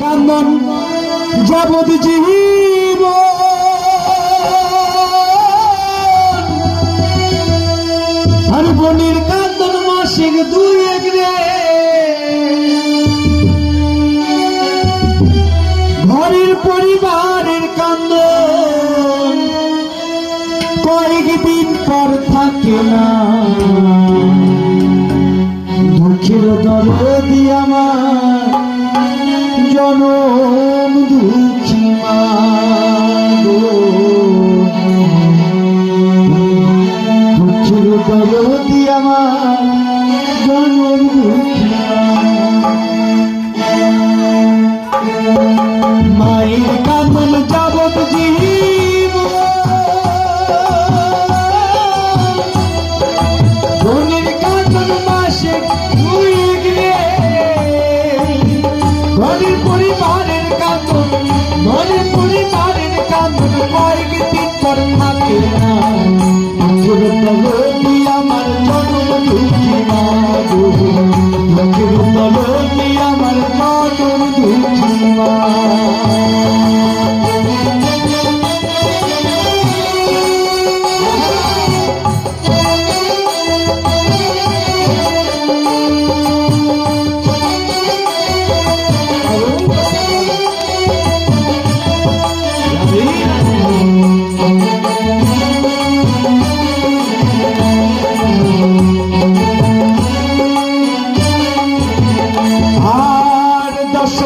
কান্দন যাবত জীব আর বনির কান্দন মাসিক দুই এক রে ঘরের পরিবারের কান্দন কয়েকদিন পর থাকে না দুঃখের দরদি আমার জনম দুঃখী মা দুঃখের দরদি আমার জনম দুঃখী মায়ের কান্দন যাবত জীব বোনের কান্দন মাসে দুই রে ঘরের পরিবারের কান্দন ঘরের পরিবারের কান্দন কয়েকদিন পর থাকে না আমার জনম দুঃখী মা আমার জনম দুঃখী মা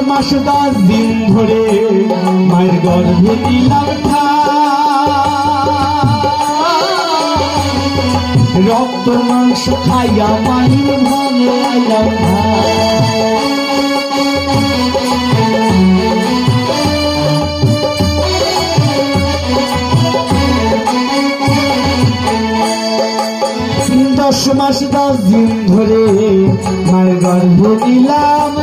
মাস 10 দিন ধরে মায়ের গর্ভে দিলাম রক্ত মাংস খাইয়া মায়ের মনে আইলাম 10 মাস 10 দিন ধরে মায়ের গর্ভে দিলাম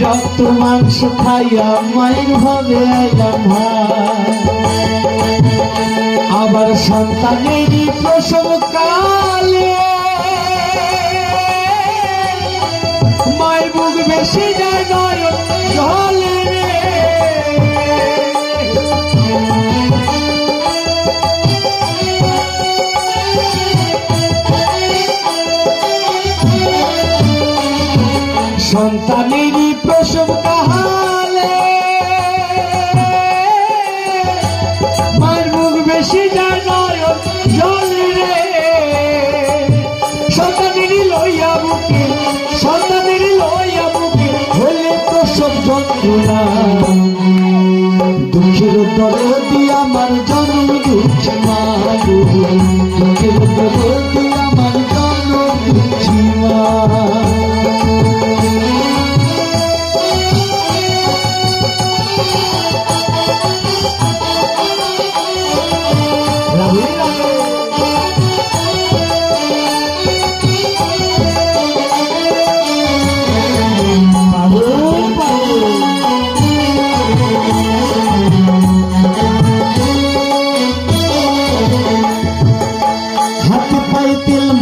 রক্ত মাংস খাইয়া মায়ের ভাবে আইলাম আবার সন্তানেরই প্রসব কালে মায়ের বুক বেশি যায় নয়ন জলে সন্তানেরই প্রসব কালে মায়ের মুখ বেশি যায় নয়ন জলে রে সন্তানেরই লইয়া বুকে হলে প্রসব যন্ত্রণা দুঃখের দরদি আমার জনম দুঃখী মা দুঃখের দরদি আমার জনম দুঃখী মা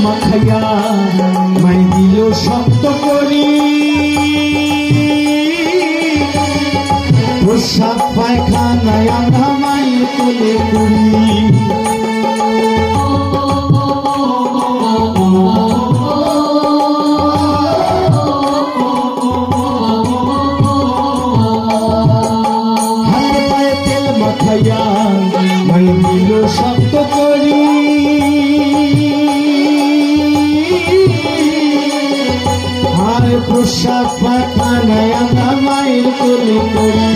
মাখাইয়া মাই দিল শক্ত করি পোশাক পায়খানায় আমরা মায়ের কোলে করি হাতে পায়ে তেল মাখাইয়া মাই দিল শক্ত করি পোশাক পায়খানায় আমরা মায়ের কোলে করি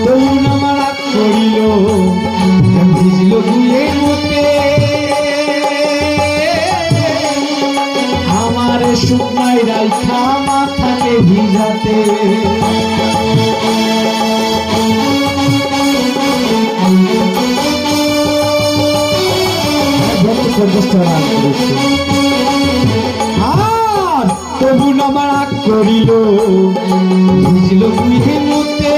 তরুণ আমার করিল ভিজল ভুলে মতে আমার শুকনায় রাইখা মাথাকে ভিজাতে তবু আমার আগ করিল ভিজল বুঝে মতে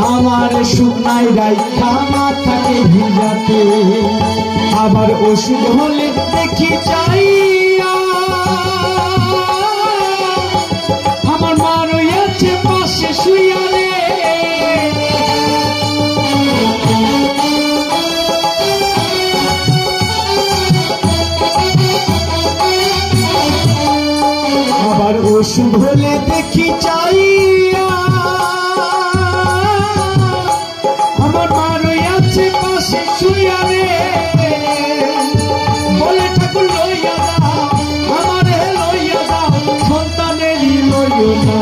আমার শুকনায় রাইখা মাথাকে ভিজাতে আবার ওষুধ হলে দেখি চাইয়া আমার মা রইয়াছে পাশে শুইয়া রে। আবার ওষুধ হলে দেখি চাইয়া আমার মা রইয়াছে পাশে শুইয়া রে। বলে ঠাকুর লইয়া দাও আমারে লইয়া দাও সন্তানেরই লইও না।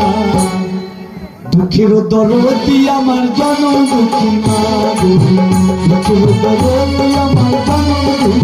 দুঃখের দরদি আমার জনম দুঃখী মা, দুঃখের দরদি আমার জনম